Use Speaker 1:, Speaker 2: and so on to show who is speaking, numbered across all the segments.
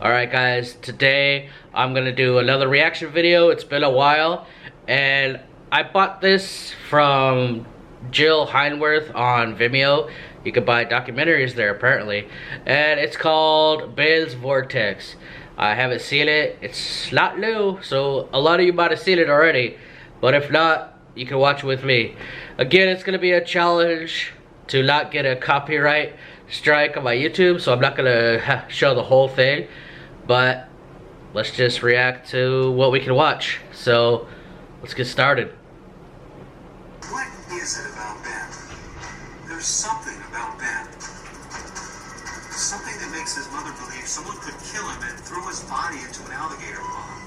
Speaker 1: Alright guys, today I'm gonna do another reaction video. It's been a while and I bought this from Jill Heinworth on Vimeo. You can buy documentaries there apparently. And it's called Bens Vortex. I haven't seen it. It's not new, so a lot of you might have seen it already. But if not, you can watch it with me. Again, it's gonna be a challenge to not get a copyright strike on my YouTube, so I'm not gonna show the whole thing. But let's just react to what we can watch. So let's get started.
Speaker 2: What is it about Ben? There's something about Ben. Something that makes his mother believe someone could kill him and throw his body into an alligator pond.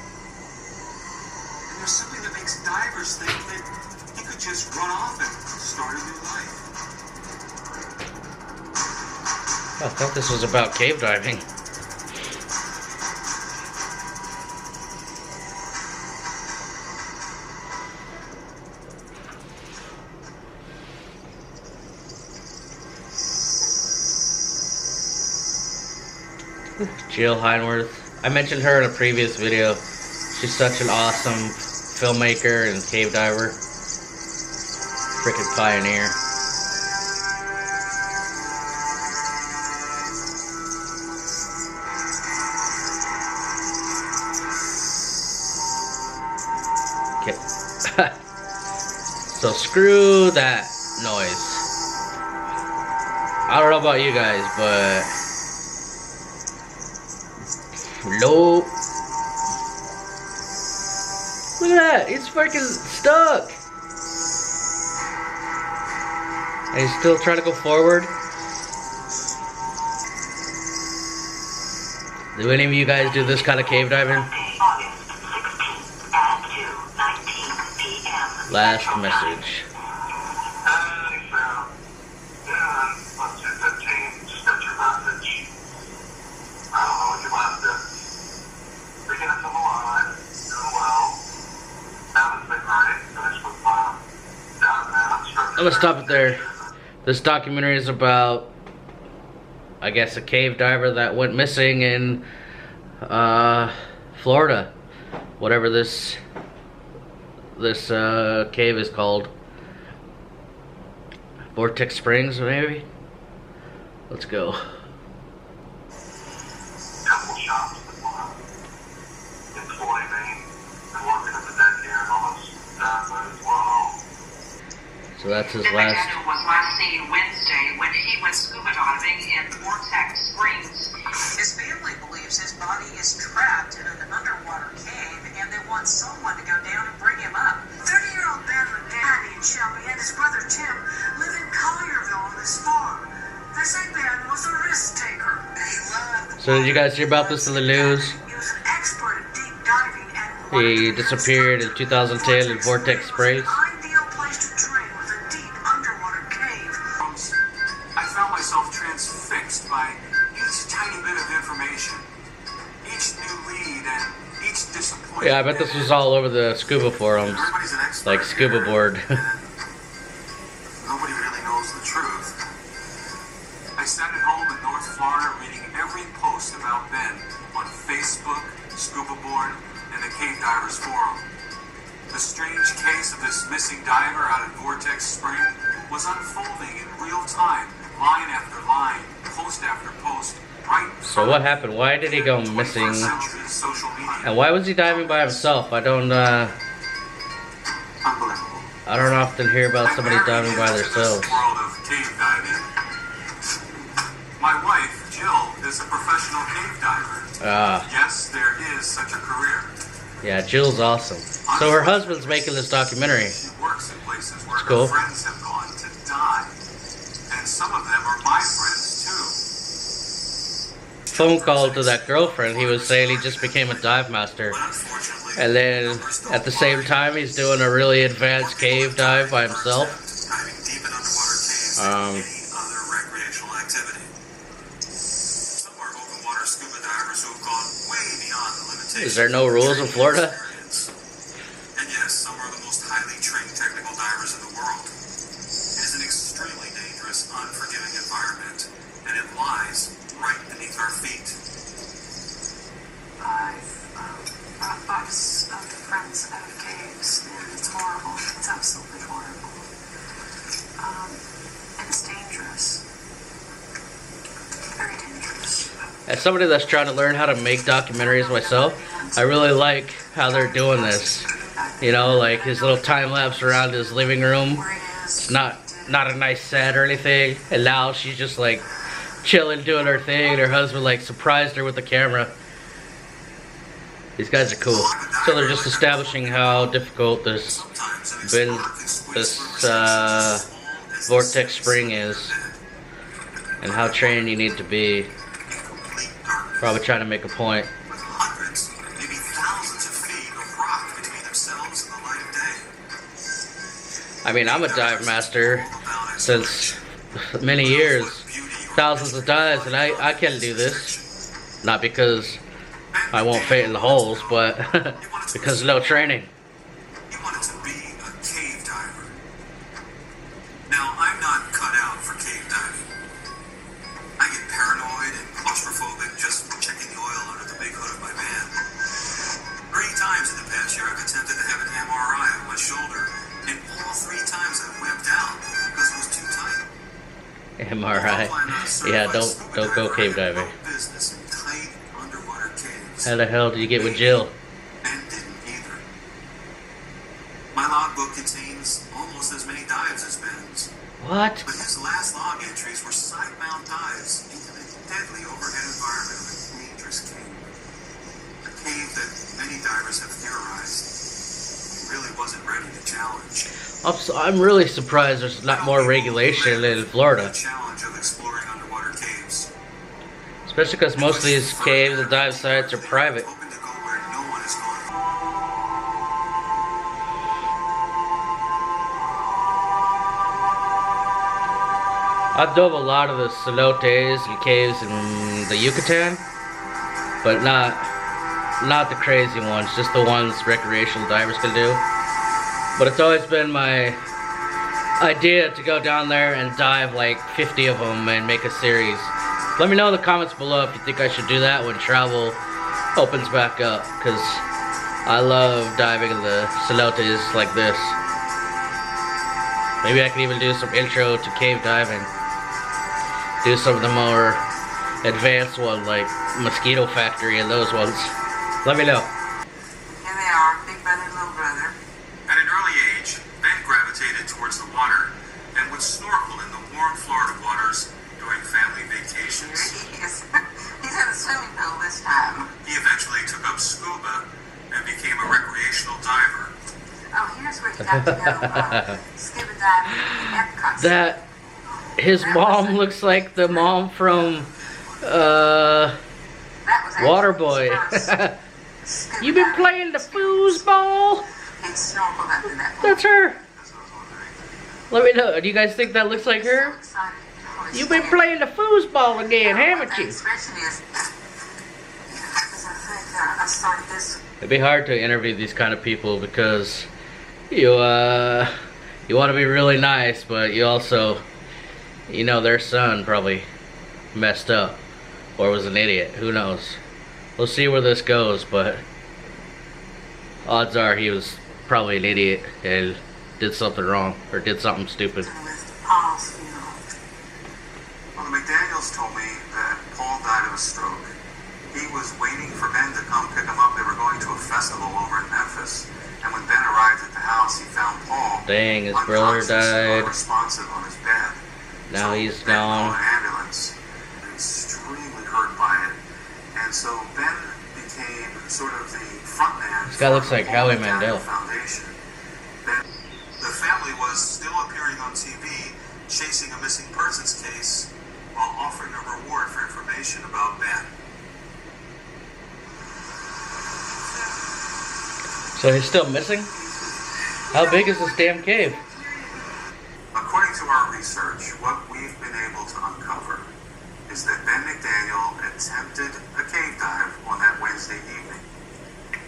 Speaker 2: And there's something that makes divers think that he could just run off and start a new life.
Speaker 1: I thought this was about cave diving. Jill Heinworth. I mentioned her in a previous video. She's such an awesome filmmaker and cave diver. Freaking pioneer. Okay. So screw that noise. I don't know about you guys, but nope. Look at that, he's freaking stuck. And he's still trying to go forward. Do any of you guys do this kind of cave diving? Last message. I'm gonna stop it there. This documentary is about, I guess, a cave diver that went missing in Florida. Whatever this cave is called. Vortex Springs, maybe? Let's go. So that's his last.
Speaker 3: The was last seen Wednesday when he went scuba diving in Vortex Springs. His family believes his body is trapped in an underwater cave, and they want someone to go down and bring him up.
Speaker 4: 30-year-old Ben with Daddy and Shelby and his brother Tim live in Collierville on this farm. They say Ben was a risk taker. He loved.
Speaker 1: So did you guys hear about this in the news?
Speaker 4: He was an expert at deep diving and
Speaker 1: He disappeared in 2010 in Vortex Springs.
Speaker 4: Ideal place to train with a deep underwater cave.
Speaker 2: I found myself transfixed by each tiny bit of information, each new lead, and each disappointment.
Speaker 1: Yeah, I bet this was all over the scuba forums,
Speaker 2: Everybody's an expert
Speaker 1: like Scuba Board.
Speaker 2: Nobody really knows the truth. I sat at home in North Florida reading every post about Ben on Facebook, Scuba Board, and the Cave Divers Forum. The strange case of this missing diver out at Vortex Spring was unfolding in real time, line after line, post after post, right.
Speaker 1: So what happened? Why did he go missing? And why was he diving by himself? I don't often hear about somebody diving by themselves.
Speaker 2: My wife, Jill, is a professional cave diver. Yes, there is such a career.
Speaker 1: Yeah, Jill's awesome. So her husband's making this documentary.
Speaker 2: She works in places where
Speaker 1: That's cool.
Speaker 2: her friends have gone to die. And some of them are my friends too.
Speaker 1: Phone call to that girlfriend. He was saying he just became a dive master. And then at the same time he's doing a really advanced cave dive by himself.
Speaker 2: Diving deep in underwater caves and any other recreational activity. Some are open water scuba divers who have gone way beyond the limitations.
Speaker 1: Is there no rules in Florida?
Speaker 2: And yes, some are the most highly trained technical divers in the world. It is an extremely dangerous, unforgiving environment, and it lies right beneath our feet.
Speaker 4: caves, and it's horrible. It's absolutely horrible. And it's dangerous. Very dangerous.
Speaker 1: As somebody that's trying to learn how to make documentaries myself, I really like how they're doing this. You know, like his little time lapse around his living room. It's not a nice set or anything. And now she's just like chilling, doing her thing, and her husband like surprised her with the camera. These guys are cool. So they're just establishing how difficult this Vortex spring is, and how trained you need to be. Probably trying to make a point.
Speaker 2: Hundreds, maybe thousands of feet of rock between themselves and the light of day.
Speaker 1: I mean, I'm a dive master since many years, thousands of dives, and I can do this. Not because I won't fit in the holes, but because of no training.
Speaker 2: He wanted to be a cave diver. Now, I'm not cut out for cave diving. I get paranoid and claustrophobic just checking the oil under the big hood of my van. 3 times in the past year I've attempted to have an MRI on my shoulder, and all 3 times I've wimped out because it was too tight.
Speaker 1: MRI. Yeah, don't go cave diving.
Speaker 2: Business in tight underwater caves.
Speaker 1: How the hell did you get with Jill?
Speaker 2: Ben didn't either. My logbook contains almost as many dives as Ben's.
Speaker 1: What?
Speaker 2: But his last log entries were side-mount dives into the deadly overhead environment of a dangerous cave. A cave that many divers have theorized he really wasn't ready to challenge.
Speaker 1: I'm really surprised there's not more regulation in Florida.
Speaker 2: The challenge of exploring underwater caves.
Speaker 1: Especially because most of these caves and dive sites are private.
Speaker 2: Hoping to go where no one is going.
Speaker 1: I've dove a lot of the cenotes and caves in the Yucatan, but not the crazy ones, just the ones recreational divers can do. But it's always been my idea to go down there and dive like 50 of them and make a series. Let me know in the comments below if you think I should do that when travel opens back up, because I love diving in the cenotes like this. Maybe I can even do some intro to cave diving. Do some of the more advanced ones like Mosquito Factory and those ones. Let me know.
Speaker 4: Here they are, big brother, little brother.
Speaker 2: At an early age, Ben gravitated towards the water and would snorkel in the warm Florida waters during family vacations.
Speaker 4: He is. He's in a swimming pool this time.
Speaker 2: He eventually took up scuba and became a recreational diver.
Speaker 4: Oh, here's where he got to go scuba diving in Epcot.
Speaker 1: That his mom looks like the mom from Waterboy. You been playing the foosball?
Speaker 4: He snorkeled up in that pool.
Speaker 1: That's her. Let me know. Do you guys think that looks like her? You been playing the foosball again, haven't you? It'd be hard to interview these kind of people because you want to be really nice, but you also, you know, their son probably messed up or was an idiot. Who knows? We'll see where this goes, but odds are he was probably an idiot and did something wrong or did something stupid.
Speaker 2: Well, the McDaniels told me that Paul died of a stroke. He was waiting for Ben to come pick him up. They were going to a festival over in Memphis. And when Ben arrived at the house, he found Paul.
Speaker 1: Dang, his brother died.
Speaker 2: Unresponsive on his bed.
Speaker 1: Now
Speaker 2: so
Speaker 1: he's
Speaker 2: Ben
Speaker 1: gone.
Speaker 2: called an ambulance. Extremely hurt by it. And so Ben became sort of the front man.
Speaker 1: This guy looks like Howie Mandel.
Speaker 2: Foundation. Ben, the family was still appearing on TV, chasing a missing persons case while offering a reward for information about Ben.
Speaker 1: So he's still missing? How big is this damn cave?
Speaker 2: According to our research, what we've been able to uncover is that Ben McDaniel attempted a cave dive on that Wednesday evening.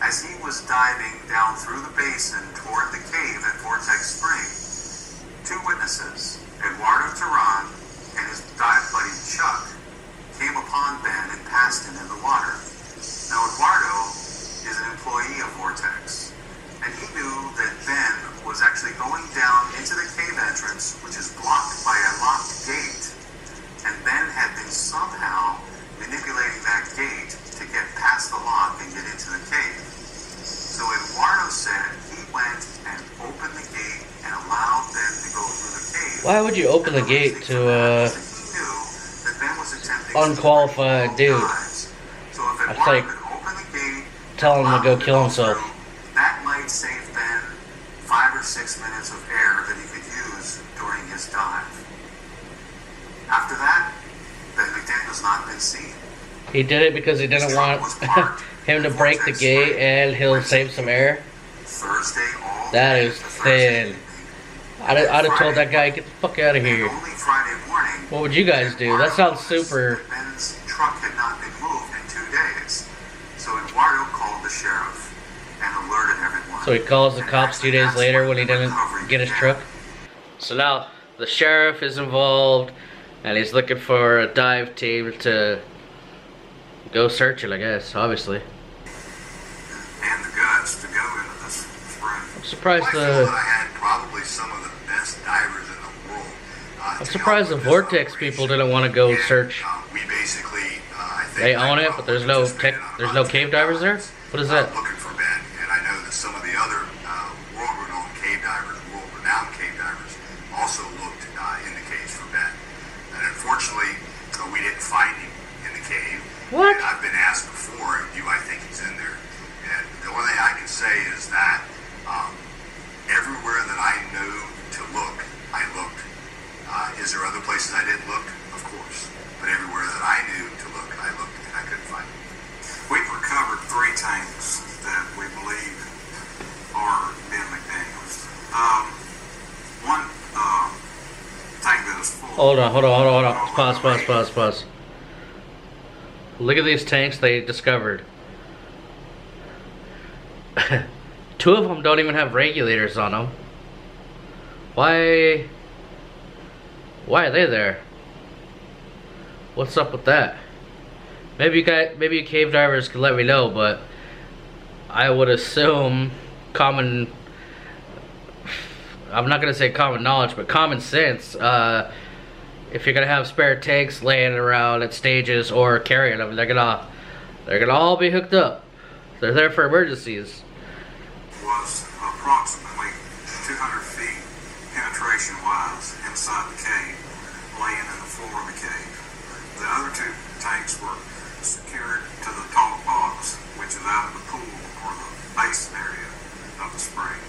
Speaker 2: As he was diving down through the basin toward the cave at Vortex Spring, 2 witnesses, Eduardo Turan and his dive buddy Chuck, came upon Ben and passed him in the water. Now, Eduardo is an employee of Vortex, and
Speaker 1: Why would you open the gate to unqualified dude? That's like telling him to go kill himself.
Speaker 2: That might save Ben 5 or 6 minutes of air that he could use during his dive. After that, Ben McDaniel's not been seen.
Speaker 1: He did it because he didn't want him to break the gate and he'll save some air.
Speaker 2: Thursday, all
Speaker 1: That is thin. I'd have told that guy, get the fuck out of here.
Speaker 2: only Friday morning,
Speaker 1: What would you guys do? That sounds super.
Speaker 2: Ben's truck had not been moved in 2 days. So Eduardo called the sheriff and alerted everyone.
Speaker 1: So he calls the cops 2 days later when he didn't get his truck. So now the sheriff is involved and he's looking for a dive team to go search it, I guess, obviously.
Speaker 2: And the guts to go into this spring.
Speaker 1: I'm surprised
Speaker 5: I feel that I had probably some of the best divers in the world.
Speaker 1: I'm surprised the Vortex people didn't want to go search.
Speaker 5: We basically, I think
Speaker 1: They own it, but there's no cave divers there? What is that?
Speaker 5: Looking for Ben, and I know that some of the other world-renowned cave divers, also looked in the caves for Ben. And unfortunately, we didn't find him in the cave.
Speaker 1: What?
Speaker 5: And I've been asked before, do I think he's in there? And the only thing I can say is that everywhere that I knew to look, I looked. Is there other places I didn't look? Of course. But everywhere that I knew to look, I looked, and I couldn't find him.
Speaker 2: We've recovered 3 tanks that we believe are Ben McDaniel's. One tank that is full.
Speaker 1: Hold on. Pause. Look at these tanks they discovered. 2 of them don't even have regulators on them. Why are they there? What's up with that? Maybe you cave divers could let me know, but I would assume I'm not gonna say common knowledge, but common sense. If you're gonna have spare tanks laying around at stages or carrying them, they're gonna all be hooked up. They're there for emergencies.
Speaker 2: Was approximately 200 feet penetration-wise inside the cave, laying in the floor of the cave. The other 2 tanks were secured to the top box, which is out of the pool or the basin area of the spring,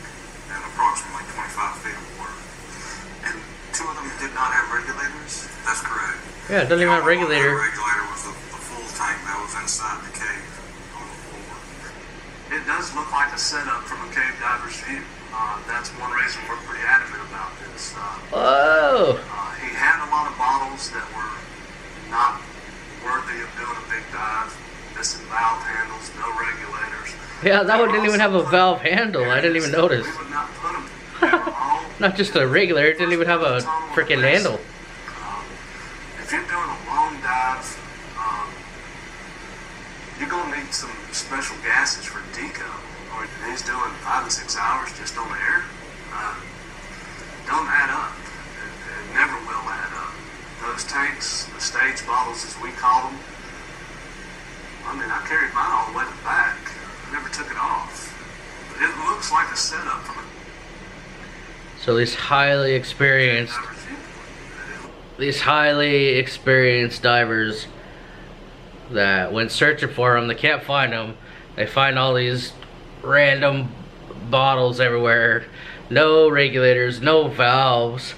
Speaker 2: and approximately 25 feet of water. And 2 of them did not have regulators? That's correct.
Speaker 1: Yeah, it doesn't even have a regulator.
Speaker 2: The regulator was the full tank that was inside the cave on the floor. It does look like a setup from a cave diver's view. That's one reason we're pretty adamant about this.
Speaker 1: Oh.
Speaker 2: He had a lot of bottles that were not worthy of doing a big dive, missing valve handles, no regulators.
Speaker 1: Yeah, that one didn't even have a valve handle. I didn't even notice.
Speaker 2: We would not put them. They were all
Speaker 1: Not just a regulator, it didn't even have a freaking handle.
Speaker 2: If you're doing a long dive, you're going to need some special gases for deco. Or he's doing 5 to 6 hours just on the air. Don't add up. It never will add up. Those tanks, the stage bottles as we call them, I mean, I carried mine all the way to the back. I never took it off. But it looks like a setup from a
Speaker 1: So these highly experienced divers that when searching for them, they can't find them. They find all these random bottles everywhere, no regulators, no valves.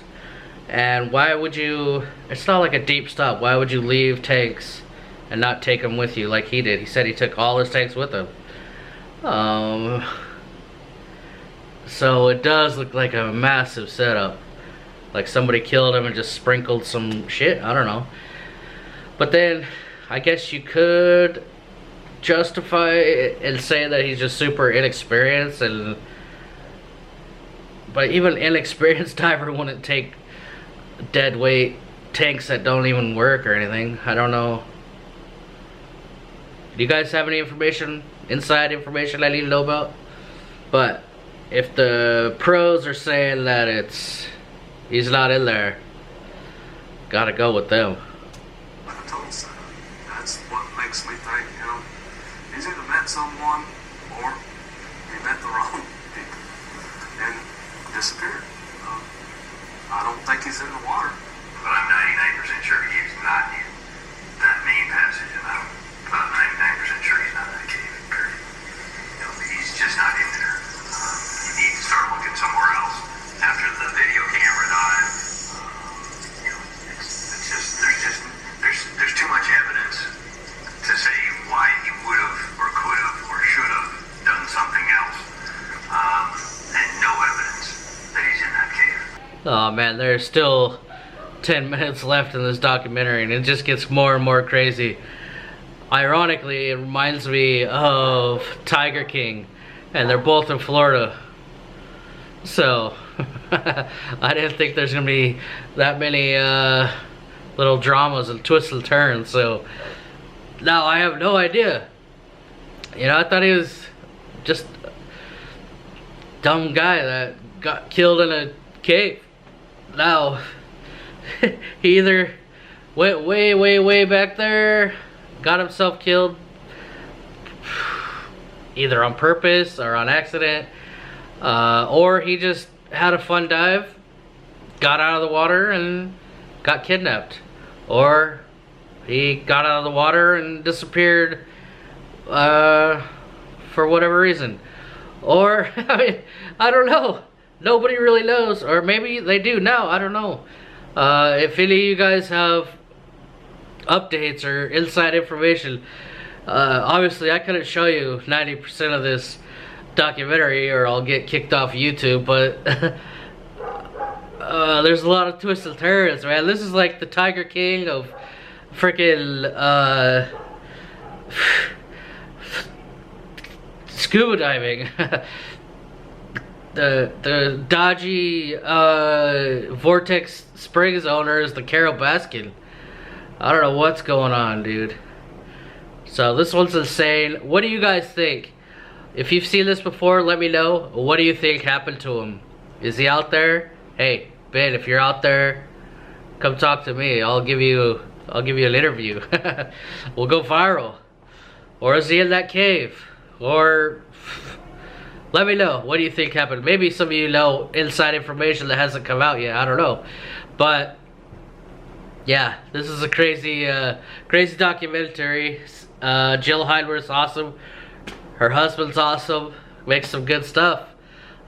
Speaker 1: And why would you, it's not like a deep stop, why would you leave tanks and not take them with you like he did? He said he took all his tanks with him. So it does look like a massive setup, like somebody killed him and just sprinkled some shit, I don't know. But then I guess you could justify it and say that he's just super inexperienced, but even inexperienced diver wouldn't take dead weight tanks that don't even work or anything. I don't know. Do you guys have any information, inside information I need to know about? But if the pros are saying that he's not in there, gotta go with them.
Speaker 2: That's what makes me think, he's either met someone or he met the wrong people and disappeared. I don't think he's is in the water.
Speaker 5: But I'm 99% sure he is not in that main passage, and I'm about 99% sure he's not in that cave, period. You know, he's just not in there. You need to start looking somewhere else. After the video camera died, you know, it's just, there's too much evidence to say why he would have, or could have, or should have done something else, and no evidence that he's in that cave.
Speaker 1: Oh man, there's still 10 minutes left in this documentary and it just gets more and more crazy. Ironically, it reminds me of Tiger King, and they're both in Florida. So, I didn't think there's gonna be that many little dramas and twists and turns, so now I have no idea. You know, I thought he was just a dumb guy that got killed in a cave. Now, he either went way back there, got himself killed, either on purpose or on accident, or he just had a fun dive, got out of the water and got kidnapped, or he got out of the water and disappeared for whatever reason, or I mean, I don't know. Nobody really knows, or maybe they do now, I don't know. If any of you guys have updates or inside information, obviously I couldn't show you 90% of this documentary or I'll get kicked off YouTube, but there's a lot of twists and turns, man. This is like the Tiger King of freaking scuba diving. The dodgy Vortex Springs owner is the Carol Baskin. I don't know what's going on, dude. So this one's insane. What do you guys think? If you've seen this before, let me know. What do you think happened to him? Is he out there? Hey, Ben, if you're out there, come talk to me. I'll give you an interview. We'll go viral. Or is he in that cave? Or let me know. What do you think happened? Maybe some of you know inside information that hasn't come out yet. I don't know. But yeah, this is a crazy crazy documentary. Jill Heinworth's awesome. Her husband's awesome. Makes some good stuff.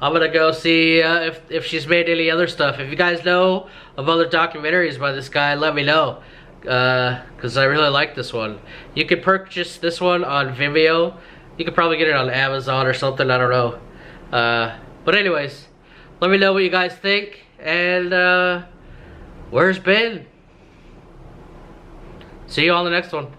Speaker 1: I'm gonna go see if she's made any other stuff. If you guys know of other documentaries by this guy, let me know. Because I really like this one. You can purchase this one on Vimeo. You could probably get it on Amazon or something, I don't know. But anyways, let me know what you guys think. And where's Ben? See you on the next one.